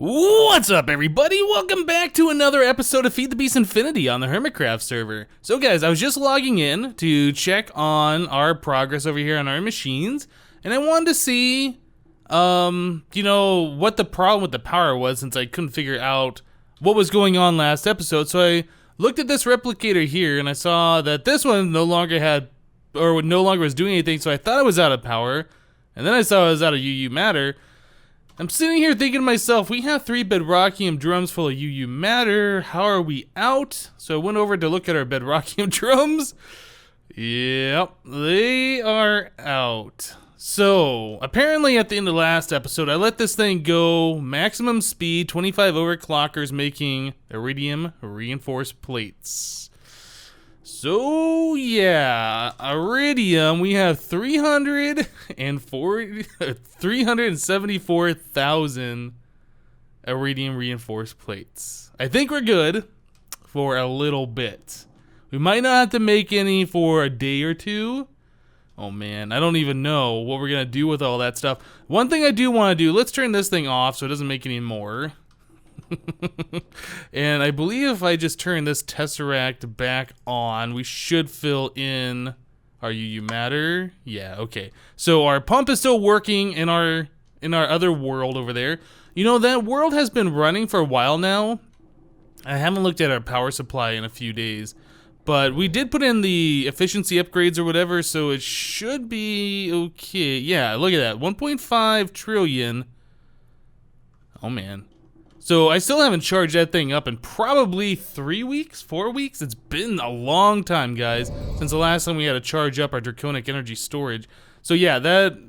What's up, everybody? Welcome back to another episode of FTB Infinity on the HermitCraft server. So guys, I was just logging in to check on our progress over here on our machines, and I wanted to see, what the problem with the power was, since I couldn't figure out what was going on last episode. So I looked at this replicator here, and I saw that this one no longer was doing anything, so I thought it was out of power, and then I saw it was out of UU matter. I'm sitting here thinking to myself, we have 3 bedrockium drums full of UU matter. How are we out? So I went over to look at our bedrockium drums. Yep, they are out. So apparently at the end of the last episode, I let this thing go maximum speed, 25 overclockers, making iridium reinforced plates. So yeah, iridium, we have 374,000 iridium reinforced plates. I think we're good for a little bit. We might not have to make any for a day or two. Oh man, I don't even know what we're gonna do with all that stuff. One thing I do want to do, let's turn this thing off so it doesn't make any more. And I believe if I just turn this tesseract back on, we should fill in our UU matter. Yeah, okay. So our pump is still working in our other world over there. You know, that world has been running for a while now. I haven't looked at our power supply in a few days, but we did put in the efficiency upgrades or whatever, so it should be okay. Yeah, look at that, 1.5 trillion. Oh man. So I still haven't charged that thing up in probably 3 weeks, 4 weeks. It's been a long time, guys, since the last time we had to charge up our draconic energy storage. So yeah, the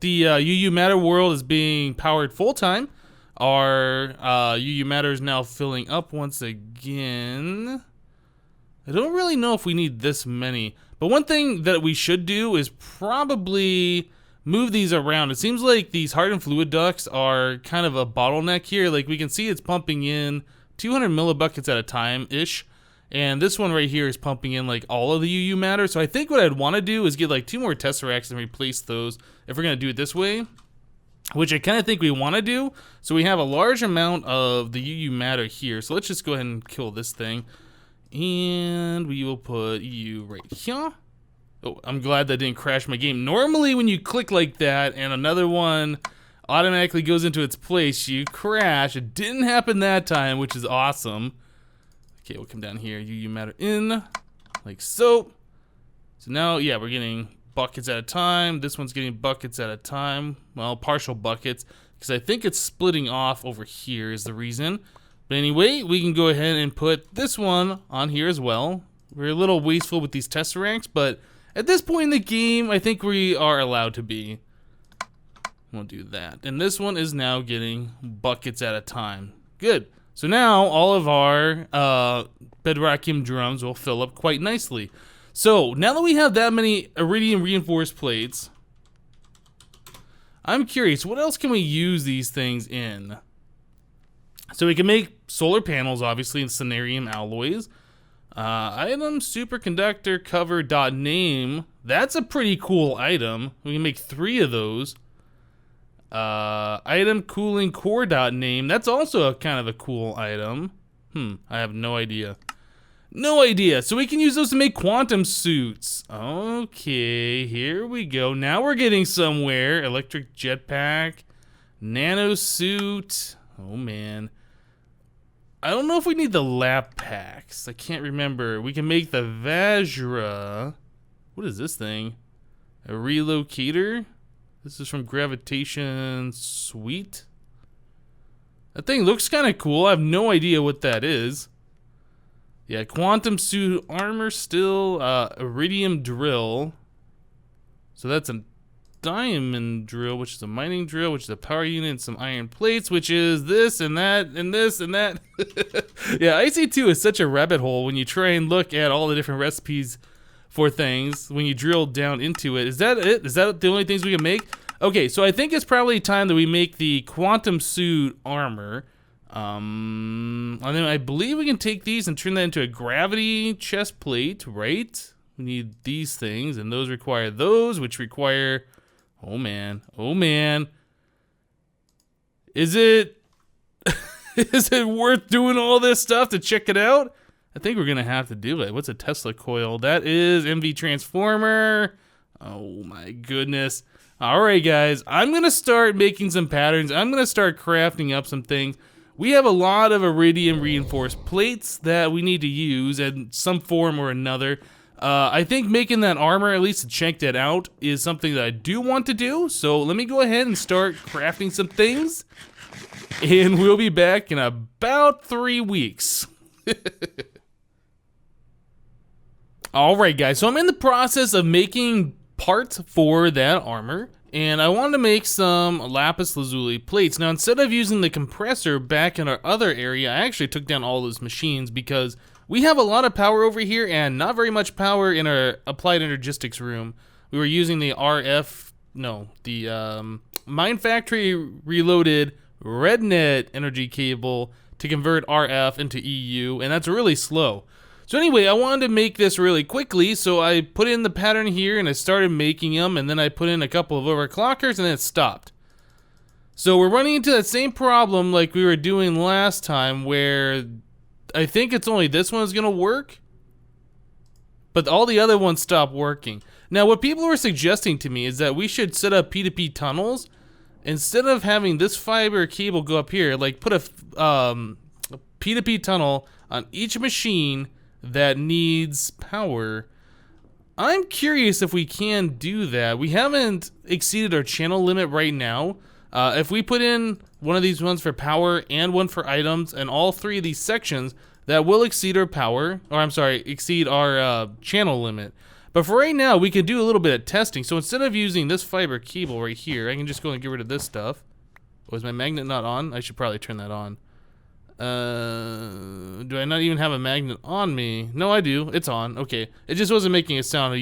UU matter world is being powered full time. Our UU matter is now filling up once again. I don't really know if we need this many, but one thing that we should do is probably move these around. It seems like these hardened fluid ducts are kind of a bottleneck here. Like we can see it's pumping in 200 millibuckets at a time-ish, and this one right here is pumping in like all of the UU matter. So I think what I'd want to do is get like 2 more tesseracts and replace those if we're gonna do it this way, which I kind of think we want to do. So we have a large amount of the UU matter here. So let's just go ahead and kill this thing, and we will put EU right here. Oh, I'm glad that didn't crash my game. Normally when you click like that and another one automatically goes into its place, you crash. It didn't happen that time, which is awesome. Okay, we'll come down here, UU matter in, like so. So now, yeah, we're getting buckets at a time. This one's getting buckets at a time. Well, partial buckets, because I think it's splitting off over here is the reason. But anyway, we can go ahead and put this one on here as well. We're a little wasteful with these tesseracts, but at this point in the game, I think we are allowed to be. We'll do that. And this one is now getting buckets at a time. Good. So now all of our bedrockium drums will fill up quite nicely. So now that we have that many iridium reinforced plates, I'm curious, what else can we use these things in? So we can make solar panels, obviously, in cenarium alloys. Item superconductor cover dot name. That's a pretty cool item. We can make 3 of those. Item cooling core dot name. That's also kind of a cool item. I have no idea. No idea. So we can use those to make quantum suits. Okay, here we go. Now we're getting somewhere. Electric jetpack, nano suit. Oh man. I don't know if we need the lap packs. I can't remember. We can make the Vajra. What is this thing? A relocator? This is from Gravitation Suite. That thing looks kind of cool. I have no idea what that is. Yeah, quantum suit armor still. Iridium drill. So that's a diamond drill, which is a mining drill, which is a power unit, and some iron plates, which is this and that and this and that. Yeah, IC2 is such a rabbit hole when you try and look at all the different recipes for things when you drill down into it. Is that it? Is that the only things we can make? Okay, so I think it's probably time that we make the quantum suit armor. And then I believe we can take these and turn that into a gravity chest plate, right? We need these things, and those require those, which require... Oh man, oh man. Is it Is it worth doing all this stuff to check it out? I think we're gonna have to do it. What's a Tesla coil? That is MV transformer. Oh my goodness. All right, guys, I'm gonna start making some patterns. I'm gonna start crafting up some things. We have a lot of iridium reinforced plates that we need to use in some form or another. I think making that armor, at least to check that out, is something that I do want to do. So let me go ahead and start crafting some things. And we'll be back in about 3 weeks. Alright guys, so I'm in the process of making parts for that armor. And I wanted to make some lapis lazuli plates. Now instead of using the compressor back in our other area, I actually took down all those machines because we have a lot of power over here and not very much power in our applied energistics room. We were using the Mine Factory Reloaded RedNet energy cable to convert RF into EU, and that's really slow. So anyway, I wanted to make this really quickly, so I put in the pattern here and I started making them, and then I put in a couple of overclockers and then it stopped. So we're running into that same problem like we were doing last time, where I think it's only this one is gonna work, but all the other ones stopped working. Now what people were suggesting to me is that we should set up P2P tunnels. Instead of having this fiber cable go up here, like put a P2P tunnel on each machine that needs power. I'm curious if we can do that. We haven't exceeded our channel limit right now. If we put in one of these ones for power and one for items and all three of these sections, that will exceed our power, or I'm sorry, exceed our channel limit. But for right now, we can do a little bit of testing. So instead of using this fiber cable right here, I can just go and get rid of this stuff. Was my magnet not on? I should probably turn that on. Do I not even have a magnet on me? No, I do. It's on. Okay. It just wasn't making a sound.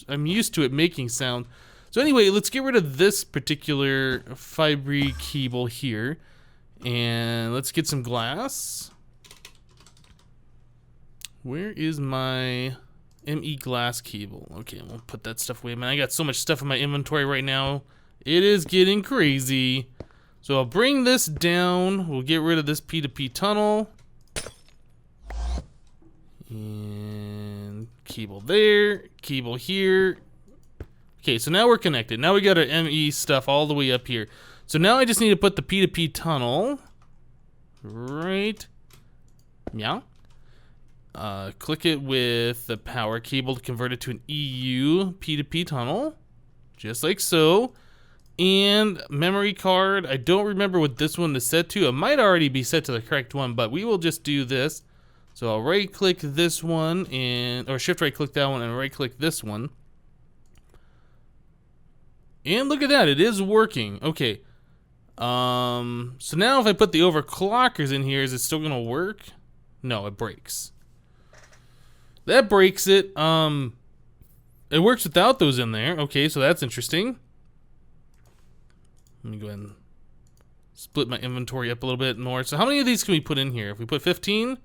I'm used to it making sound. So anyway, let's get rid of this particular fiber cable here. And let's get some glass. Where is my ME glass cable? Okay, we'll put that stuff away. Man, I got so much stuff in my inventory right now. It is getting crazy. So I'll bring this down. We'll get rid of this P2P tunnel. And cable there, cable here. Okay, so now we're connected. Now we got our ME stuff all the way up here. So now I just need to put the P2P tunnel right. Yeah. Click it with the power cable to convert it to an EU P2P tunnel, just like so. And memory card, I don't remember what this one is set to. It might already be set to the correct one, but we will just do this. So I'll right click this one or shift right click that one and right click this one. And look at that, it is working. Okay. So now if I put the overclockers in here, is it still gonna work? No, it breaks. That breaks it. It works without those in there. Okay, so that's interesting. Let me go ahead and split my inventory up a little bit more. So how many of these can we put in here? If we put 15?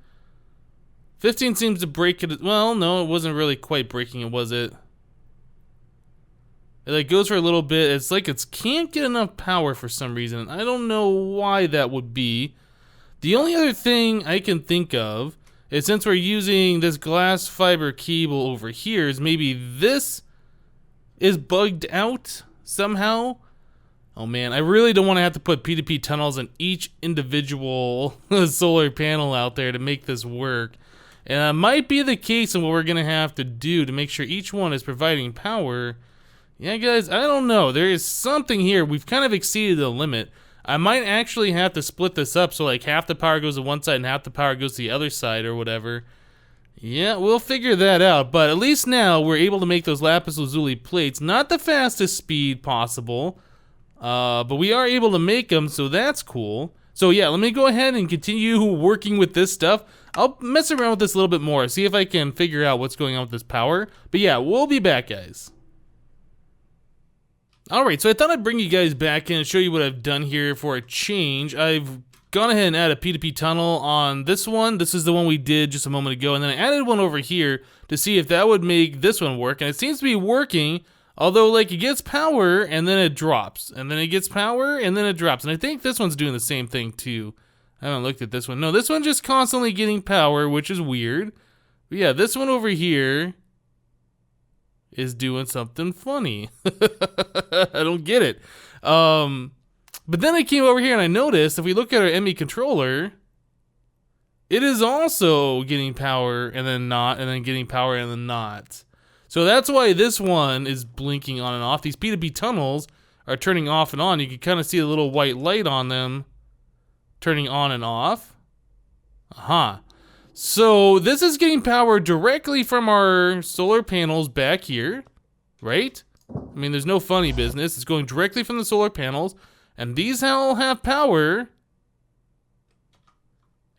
15 seems to break it. Well, no, it wasn't really quite breaking it, was it? It like goes for a little bit. It's like it can't get enough power for some reason. I don't know why that would be. The only other thing I can think of is since we're using this glass fiber cable over here, is maybe this is bugged out somehow. Oh man, I really don't want to have to put P2P tunnels in each individual solar panel out there to make this work. And that might be the case in what we're going to have to do to make sure each one is providing power. Yeah guys, I don't know. There is something here. We've kind of exceeded the limit. I might actually have to split this up so like half the power goes to one side and half the power goes to the other side or whatever. Yeah, we'll figure that out. But at least now we're able to make those lapis lazuli plates. Not the fastest speed possible. But we are able to make them, so that's cool. So yeah, let me go ahead and continue working with this stuff. I'll mess around with this a little bit more, see if I can figure out what's going on with this power. But yeah, we'll be back, guys. Alright, so I thought I'd bring you guys back in and show you what I've done here for a change. I've gone ahead and added a P2P tunnel on this one. This is the one we did just a moment ago. And then I added one over here to see if that would make this one work. And it seems to be working. Although, like, it gets power, and then it drops. And then it gets power, and then it drops. And I think this one's doing the same thing, too. I haven't looked at this one. No, this one's just constantly getting power, which is weird. But yeah, this one over here is doing something funny. I don't get it. But then I came over here and I noticed if we look at our ME controller, it is also getting power and then not, and then getting power and then not. So that's why this one is blinking on and off. These P2P tunnels are turning off and on. You can kind of see a little white light on them turning on and off. Aha. So this is getting power directly from our solar panels back here, right? I mean, there's no funny business. It's going directly from the solar panels, and these all have power,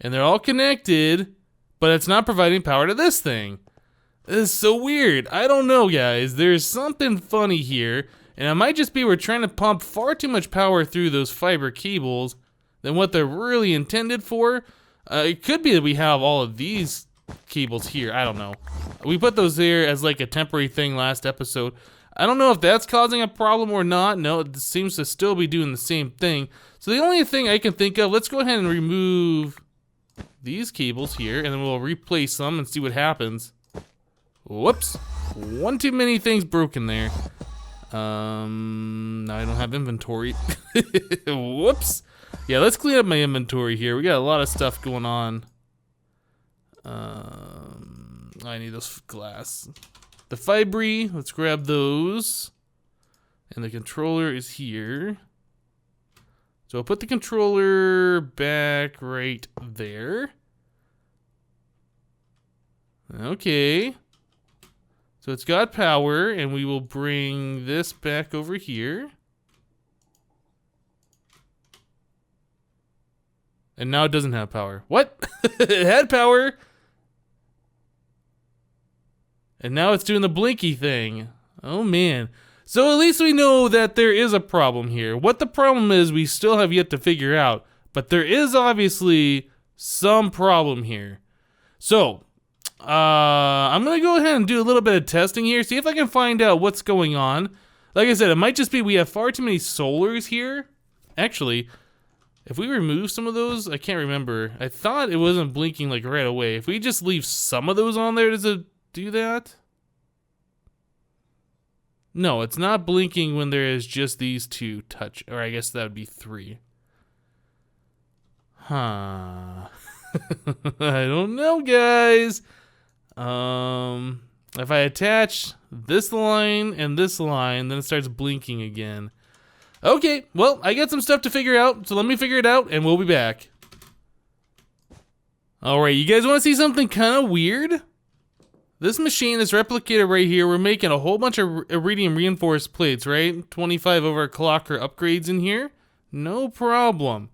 and they're all connected, but it's not providing power to this thing. This is so weird. I don't know, guys. There's something funny here, and it might just be we're trying to pump far too much power through those fiber cables than what they're really intended for. It could be that we have all of these cables here. I don't know. We put those there as like a temporary thing last episode. I don't know if that's causing a problem or not. No, it seems to still be doing the same thing. So the only thing I can think of, let's go ahead and remove these cables here, and then we'll replace them and see what happens. Whoops. One too many things broken there. Now I don't have inventory. Whoops. Yeah, let's clean up my inventory here. We got a lot of stuff going on. I need those glass. The Fibri, let's grab those. And the controller is here. So I'll put the controller back right there. Okay. So it's got power, and we will bring this back over here. And now it doesn't have power. What? It had power. And now it's doing the blinky thing. Oh man. So at least we know that there is a problem here. What the problem is, we still have yet to figure out. But there is obviously some problem here. So, I'm going to go ahead and do a little bit of testing here. See if I can find out what's going on. Like I said, it might just be we have far too many solars here. Actually, if we remove some of those, I can't remember. I thought it wasn't blinking like right away. If we just leave some of those on there, does it do that? No, it's not blinking when there is just these two touch, or I guess that would be three. Huh. I don't know, guys. If I attach this line and this line, then it starts blinking again. Okay, well, I got some stuff to figure out, so let me figure it out, and we'll be back. Alright, you guys want to see something kind of weird? This machine, this replicator right here, we're making a whole bunch of iridium reinforced plates, right? 25 over clocker upgrades in here. No problem.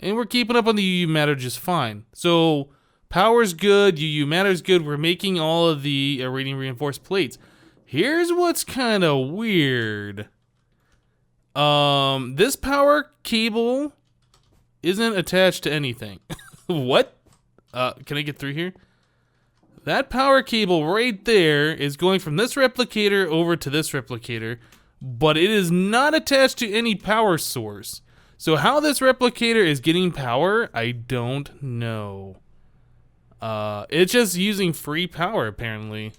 And we're keeping up on the UU matter just fine. So, power's good, UU matter's good, we're making all of the iridium reinforced plates. Here's what's kind of weird. This power cable isn't attached to anything. What? Can I get through here? That power cable right there is going from this replicator over to this replicator, but it is not attached to any power source. So how this replicator is getting power, I don't know. It's just using free power, apparently.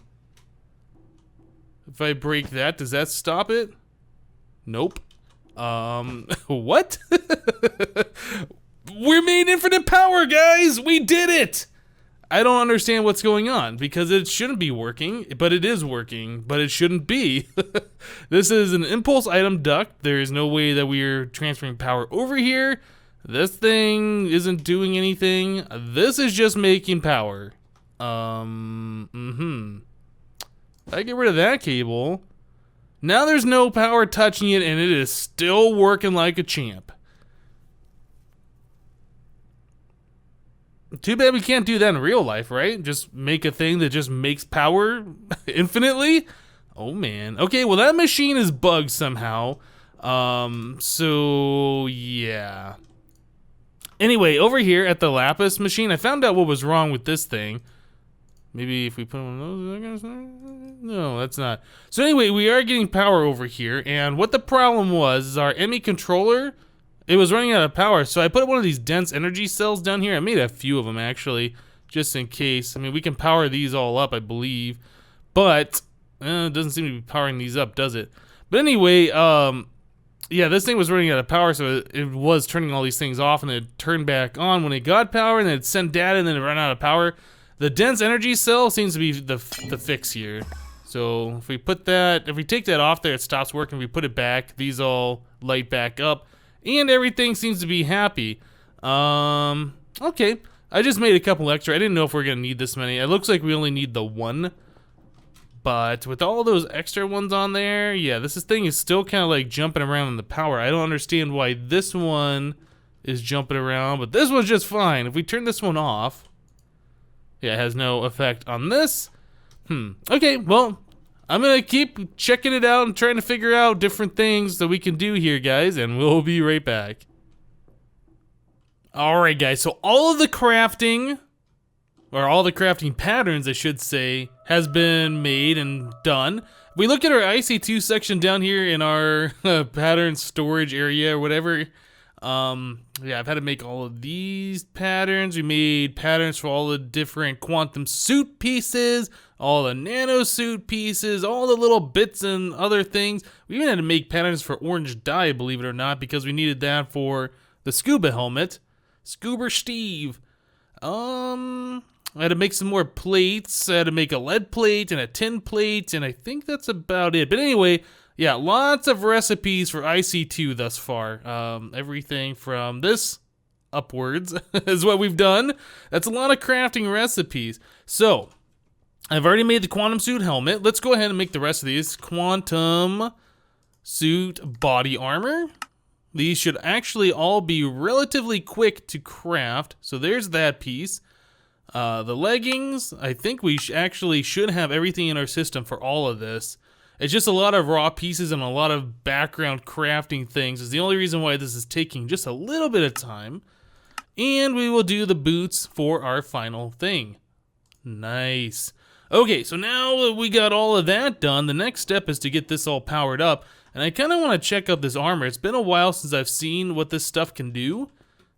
If I break that, does that stop it? Nope. What? We're made infinite power, guys! We did it! I don't understand what's going on, because it shouldn't be working, but it is working, but it shouldn't be. This is an impulse item duct. There is no way that we're transferring power over here. This thing isn't doing anything. This is just making power. I get rid of that cable. Now there's no power touching it, and it is still working like a champ. Too bad we can't do that in real life, right? Just make a thing that just makes power infinitely? Oh man. Okay, well that machine is bugged somehow. So yeah. Anyway, over here at the Lapis machine, I found out what was wrong with this thing. Maybe if we put one of those, no, that's not. So anyway, we are getting power over here, and what the problem was is our ME controller, it was running out of power. So I put one of these dense energy cells down here. I made a few of them actually, just in case. I mean, we can power these all up, I believe, but it doesn't seem to be powering these up, does it? But anyway, yeah, this thing was running out of power, so it was turning all these things off, and it turned back on when it got power, and then it sent data, and then it ran out of power. The dense energy cell seems to be the fix here. So if we put that, if we take that off there, it stops working. If we put it back, these all light back up, and everything seems to be happy. Okay, I just made a couple extra. I didn't know if we're gonna need this many. It looks like we only need the one. But with all those extra ones on there, yeah, this thing is still kind of like jumping around in the power. I don't understand why this one is jumping around, but this one's just fine. If we turn this one off, yeah, it has no effect on this. Okay, well, I'm gonna keep checking it out and trying to figure out different things that we can do here, guys, and we'll be right back. Alright, guys, so all of the crafting, or all the crafting patterns, I should say, has been made and done. If we look at our IC2 section down here in our pattern storage area or whatever, yeah, I've had to make all of these patterns. We made patterns for all the different quantum suit pieces, all the nano suit pieces, all the little bits and other things. We even had to make patterns for orange dye, believe it or not, because we needed that for the scuba helmet. Scuba Steve. I had to make some more plates. I had to make a lead plate and a tin plate, and I think that's about it. But anyway, yeah, lots of recipes for IC2 thus far. Everything from this upwards is what we've done. That's a lot of crafting recipes. So, I've already made the quantum suit helmet. Let's go ahead and make the rest of these. Quantum suit body armor. These should actually all be relatively quick to craft. So there's that piece. The leggings, I think we actually should have everything in our system for all of this. It's just a lot of raw pieces and a lot of background crafting things is the only reason why this is taking just a little bit of time. And we will do the boots for our final thing. Nice. Okay, so now that we got all of that done, the next step is to get this all powered up. And I kind of want to check out this armor. It's been a while since I've seen what this stuff can do.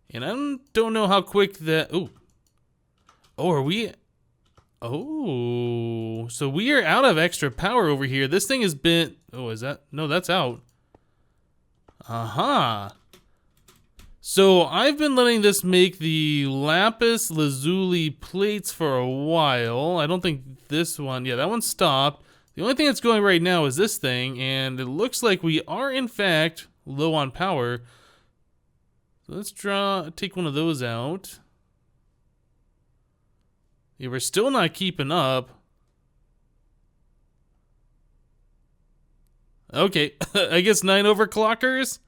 And I don't know how quick that... Ooh. Oh, are we... Oh, so we are out of extra power over here. This thing has been... Oh, is that... No, that's out. Aha. So I've been letting this make the lapis lazuli plates for a while. I don't think this one... Yeah, that one stopped. The only thing that's going right now is this thing, and it looks like we are, in fact, low on power. So let's take one of those out. Yeah, we're still not keeping up. Okay, I guess 9 overclockers?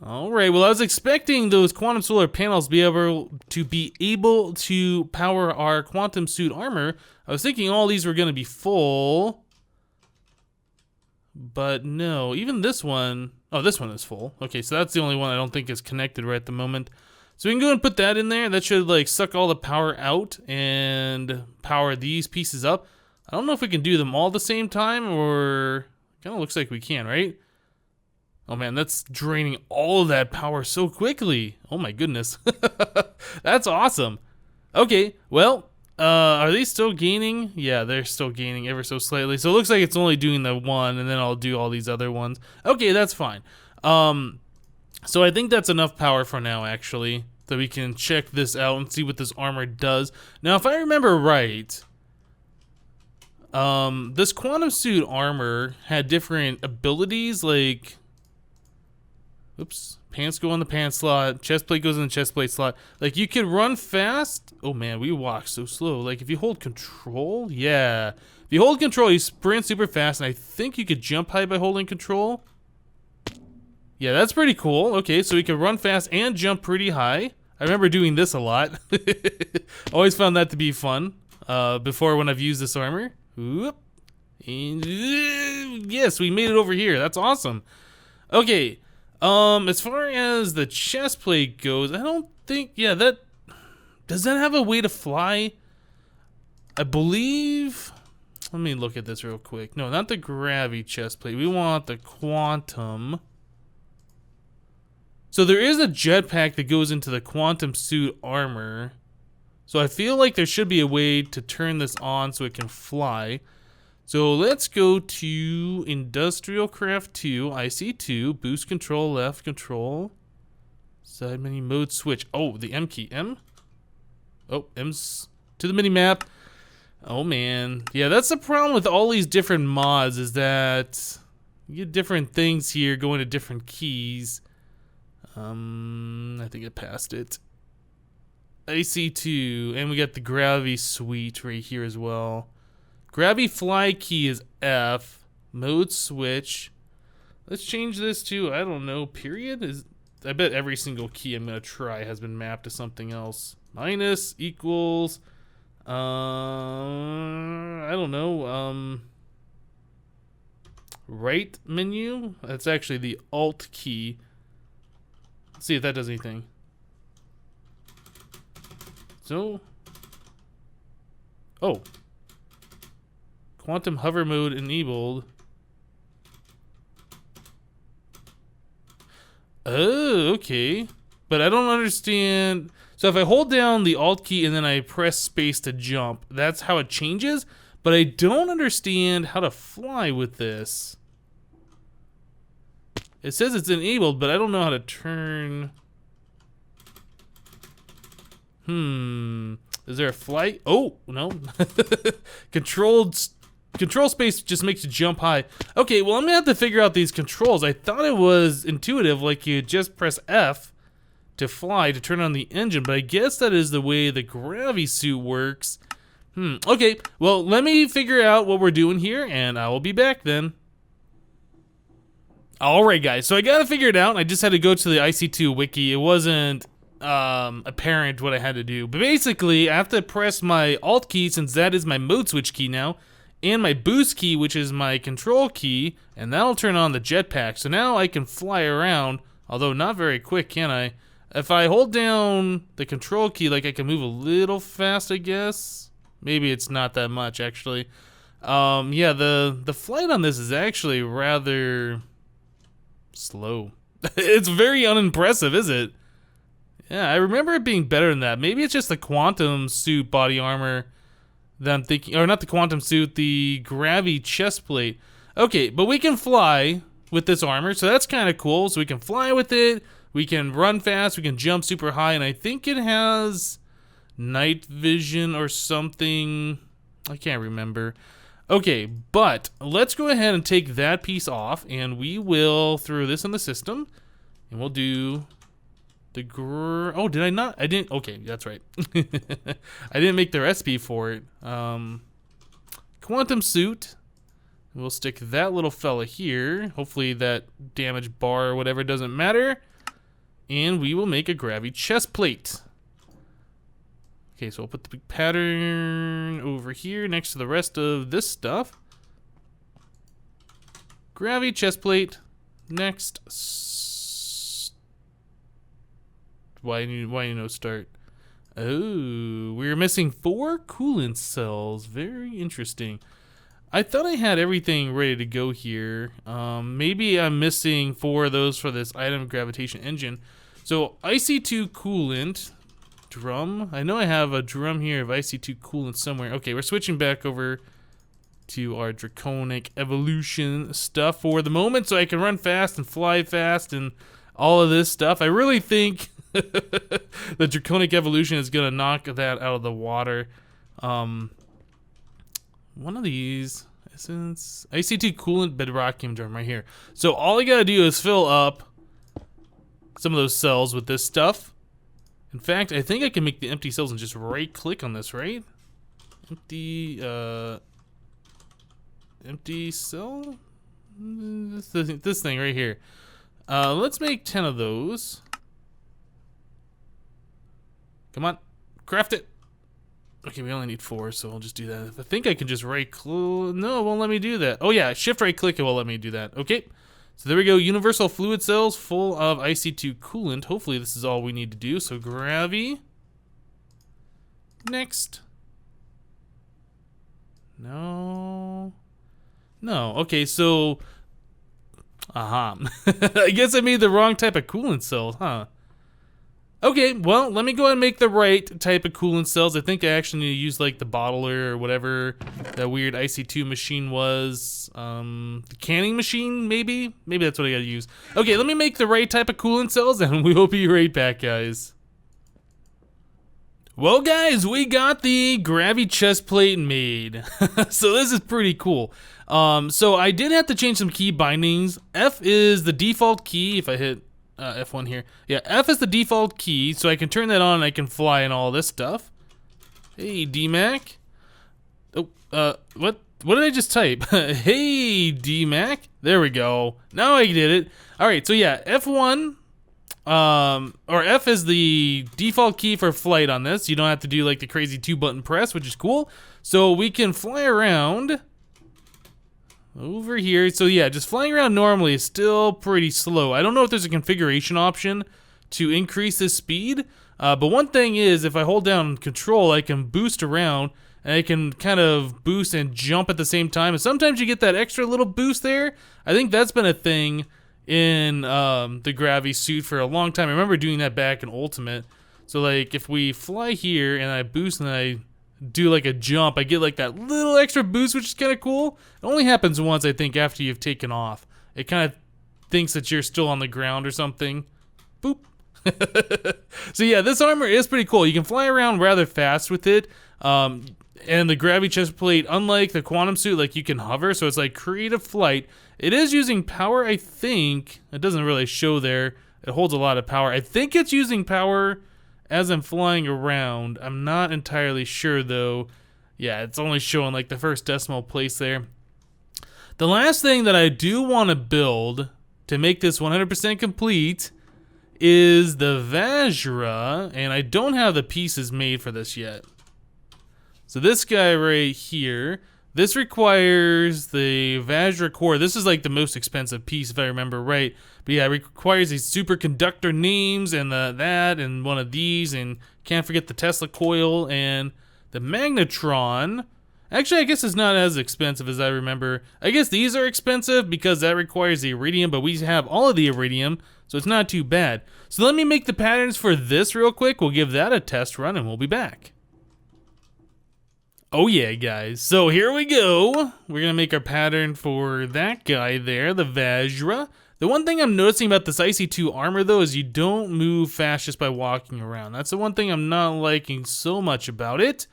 Alright, well I was expecting those quantum solar panels to be able to power our quantum suit armor. I was thinking all these were going to be full. But no, even this one... Oh, this one is full. Okay, so that's the only one I don't think is connected right at the moment. So we can go and put that in there. That should like suck all the power out and power these pieces up. I don't know if we can do them all at the same time, or kind of looks like we can, right? Oh man, that's draining all of that power so quickly. Oh my goodness. That's awesome. Okay, well, are they still gaining? Yeah, they're still gaining ever so slightly. So it looks like it's only doing the one, and then I'll do all these other ones. Okay, that's fine. So I think that's enough power for now, actually, that we can check this out and see what this armor does. Now, if I remember right, this quantum suit armor had different abilities, like, oops, pants go in the pants slot, chest plate goes in the chest plate slot. Like, you could run fast. Oh man, we walk so slow. Like, if you hold control, yeah. If you hold control, you sprint super fast, and I think you could jump high by holding control. Yeah, that's pretty cool. Okay, so we can run fast and jump pretty high. I remember doing this a lot. Always found that to be fun before when I've used this armor. Whoop. And yes, we made it over here. That's awesome. Okay, as far as the chest plate goes, I don't think... Yeah, does that have a way to fly? I believe... let me look at this real quick. No, not the gravity chest plate. We want the quantum. So there is a jetpack that goes into the quantum suit armor. So I feel like there should be a way to turn this on so it can fly. So let's go to Industrial Craft 2, IC2, boost control, left control, side menu mode switch. Oh, the M key, M? Oh, M's to the mini map. Oh man, yeah, that's the problem with all these different mods is that you get different things here going to different keys. I think I passed it. IC2, and we got the GRAVISUIT right here as well. Gravity fly key is F. Mode switch. Let's change this to, I don't know, period? I bet every single key I'm going to try has been mapped to something else. Minus, equals, I don't know, right menu? That's actually the Alt key. Let's see if that does anything. So, oh. Quantum hover mode enabled. Oh, okay. But I don't understand. So if I hold down the Alt key and then I press space to jump, that's how it changes. But I don't understand how to fly with this. It says it's enabled, but I don't know how to turn. Is there a flight? Oh, no. Control space just makes you jump high. Okay, well, I'm gonna have to figure out these controls. I thought it was intuitive, like you just press F to fly to turn on the engine, but I guess that is the way the GRAVISUIT works. Okay, well, let me figure out what we're doing here, and I will be back then. Alright, guys, so I gotta figure it out. I just had to go to the IC2 wiki. It wasn't apparent what I had to do, but basically I have to press my Alt key, since that is my mode switch key now, and my boost key, which is my control key, and that'll turn on the jetpack. So now I can fly around, although not very quick, can I? If I hold down the control key, like I can move a little fast, I guess. Maybe it's not that much, actually. Yeah, the flight on this is actually rather slow. It's very unimpressive, is it? Yeah, I remember it being better than that. Maybe it's just the quantum suit body armor that I'm thinking, or not the quantum suit, the gravity chest plate. Okay, but we can fly with this armor, so that's kind of cool. So we can fly with it, we can run fast, we can jump super high, and I think it has night vision or something. I can't remember. Okay, but let's go ahead and take that piece off, and we will throw this in the system, and we'll do the oh, did I not? I didn't. Okay, that's right. I didn't make the recipe for it. Quantum suit. We'll stick that little fella here. Hopefully that damage bar or whatever doesn't matter. And we will make a gravity chest plate. Okay, so I'll put the big pattern over here next to the rest of this stuff. Gravity chest plate. Next. Why no start? Oh, we're missing 4 coolant cells. Very interesting. I thought I had everything ready to go here. Maybe I'm missing 4 of those for this item gravitation engine. So IC2 coolant drum. I know I have a drum here of IC2 coolant somewhere. Okay, we're switching back over to our draconic evolution stuff for the moment, so I can run fast and fly fast and all of this stuff. I really think the draconic evolution is gonna knock that out of the water. One of these essence IC2 coolant bedrockium drum right here. So all I gotta do is fill up some of those cells with this stuff. In fact, I think I can make the empty cells and just right click on this, right? Empty cell? This thing right here. Let's make 10 of those. Come on, craft it. Okay, we only need 4, so I'll just do that. I think I can just right click. No, it won't let me do that. Oh yeah, shift right click, it will let me do that. Okay, so there we go. Universal fluid cells full of IC2 coolant. Hopefully this is all we need to do. So gravity. Next. No. No. Okay, so... I guess I made the wrong type of coolant cells, huh? Okay, well, let me go ahead and make the right type of coolant cells. I think I actually need to use like the bottler or whatever that weird IC2 machine was. The canning machine, maybe? Maybe that's what I gotta use. Okay, let me make the right type of coolant cells and we will be right back, guys. Well, guys, we got the Gravi chest plate made. So this is pretty cool. So I did have to change some key bindings. F is the default key. If I hit F1 here. Yeah, F is the default key, so I can turn that on and I can fly and all this stuff. Hey, DMAC. Oh, what did I just type? Hey, DMAC. There we go. Now I did it. All right, so yeah, F1. Or F is the default key for flight on this. You don't have to do like the crazy 2-button press, which is cool. So we can fly around over here. So yeah, just flying around normally is still pretty slow. I don't know if there's a configuration option to increase this speed. But one thing is, if I hold down control, I can boost around and I can kind of boost and jump at the same time. And sometimes you get that extra little boost there. I think that's been a thing in the GRAVISUIT for a long time. I remember doing that back in Ultimate. So like if we fly here and I boost and I do like a jump, I get like that little extra boost, which is kind of cool. It only happens once, I think, after you've taken off. It kind of thinks that you're still on the ground or something. Boop. So yeah, this armor is pretty cool. You can fly around rather fast with it. And the Gravi chest plate, unlike the quantum suit, like you can hover, so it's like creative flight. It is using power, I think. It doesn't really show there. It holds a lot of power. I think it's using power as I'm flying around. I'm not entirely sure though. Yeah, it's only showing like the first decimal place there. The last thing that I do want to build to make this 100% complete is the Vajra, and I don't have the pieces made for this yet. So this guy right here, this requires the Vajra core. This is like the most expensive piece if I remember right. But yeah, it requires these superconductor names and that and one of these, and can't forget the Tesla coil and the magnetron. Actually, I guess it's not as expensive as I remember. I guess these are expensive because that requires the iridium, but we have all of the iridium, so it's not too bad. So let me make the patterns for this real quick. We'll give that a test run and we'll be back. Oh yeah, guys, so here we go. We're gonna make our pattern for that guy there, the Vajra. The one thing I'm noticing about this IC2 armor though is you don't move fast just by walking around. That's the one thing I'm not liking so much about it.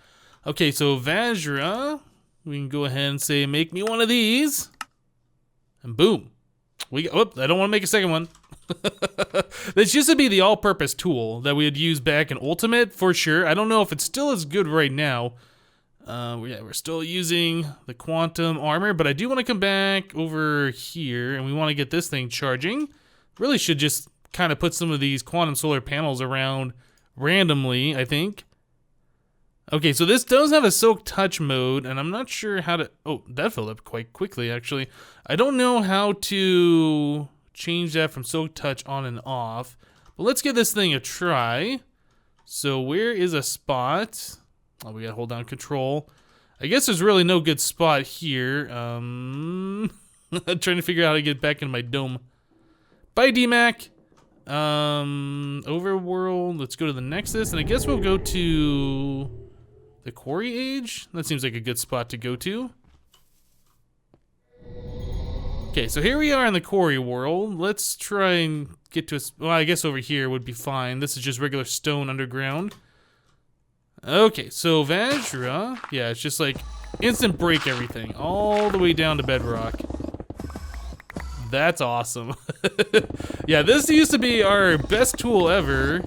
Okay, so Vajra, we can go ahead and say, make me one of these. And boom. Whoop, I don't wanna make a second one. This used to be the all-purpose tool that we had used back in Ultimate for sure. I don't know if it's still as good right now. Yeah, we're still using the quantum armor, but I do want to come back over here and we want to get this thing charging. Really should just kind of put some of these quantum solar panels around randomly, I think. Okay, so this does have a silk touch mode, and I'm not sure how to... Oh, that filled up quite quickly, actually. I don't know how to change that from silk touch on and off, but let's give this thing a try. So where is a spot? Oh, we gotta hold down control. I guess there's really no good spot here. I'm trying to figure out how to get back in my dome. Bye, DMAC. Overworld. Let's go to the Nexus, and I guess we'll go to the Quarry Age. That seems like a good spot to go to. Okay, so here we are in the Quarry World. Let's try and get to a... Well, I guess over here would be fine. This is just regular stone underground. Okay, so Vajra, yeah, it's just like instant break everything, all the way down to bedrock. That's awesome. Yeah, this used to be our best tool ever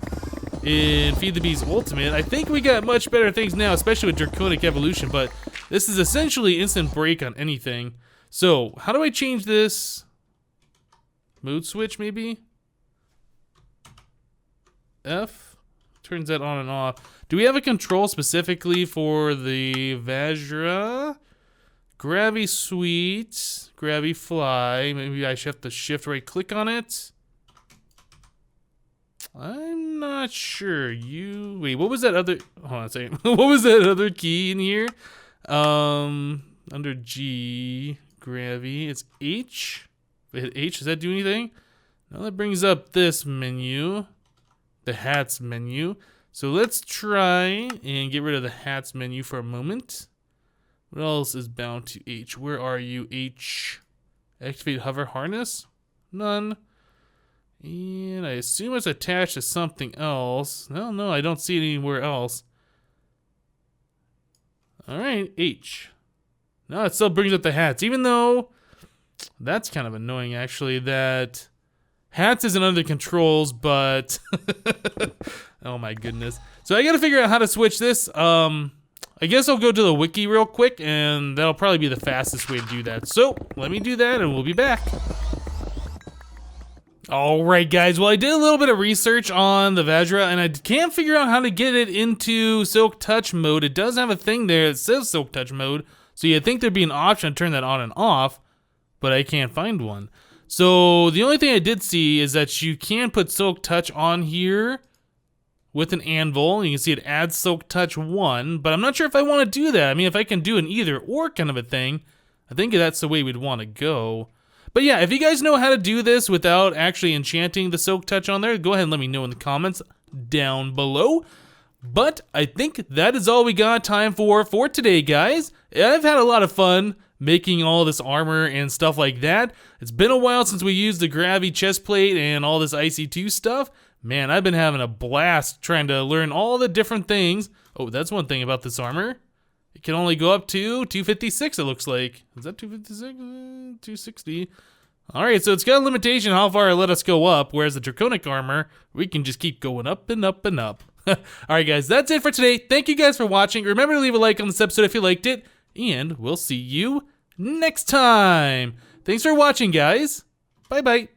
in Feed the Beast Ultimate. I think we got much better things now, especially with Draconic Evolution, but this is essentially instant break on anything. So, how do I change this? Mode switch, maybe? F? Turns that on and off. Do we have a control specifically for the Vajra? GRAVISUIT, GRAVIFly. Maybe I should have to shift right click on it. I'm not sure. Wait, what was that other... Hold on a second. What was that other key in here? Under G, Gravy, it's H. If I hit H, does that do anything? Now that brings up this menu, the hats menu. So let's try and get rid of the hats menu for a moment. What else is bound to H? Where are you, H? Activate hover harness? None. And I assume it's attached to something else. No, I don't see it anywhere else. All right, H. No, it still brings up the hats, even though that's kind of annoying, actually, that hats isn't under controls, but oh my goodness. So I got to figure out how to switch this. I guess I'll go to the wiki real quick, and that'll probably be the fastest way to do that. So let me do that, and we'll be back. Alright guys, well I did a little bit of research on the Vajra and I can't figure out how to get it into Silk Touch mode. It does have a thing there that says Silk Touch mode, so you'd think there'd be an option to turn that on and off, but I can't find one. So the only thing I did see is that you can put Silk Touch on here with an anvil. You can see it adds Silk Touch 1, but I'm not sure if I want to do that. I mean, if I can do an either or kind of a thing, I think that's the way we'd want to go. But yeah, if you guys know how to do this without actually enchanting the Silk Touch on there, go ahead and let me know in the comments down below. But I think that is all we got time for today, guys. I've had a lot of fun making all this armor and stuff like that. It's been a while since we used the Gravy chestplate and all this IC2 stuff. Man, I've been having a blast trying to learn all the different things. Oh, that's one thing about this armor. It can only go up to 256, it looks like. Is that 256? 260. Alright, so it's got a limitation how far it let us go up, whereas the Draconic armor, we can just keep going up and up and up. Alright guys, that's it for today. Thank you guys for watching. Remember to leave a like on this episode if you liked it, and we'll see you next time. Thanks for watching, guys. Bye-bye.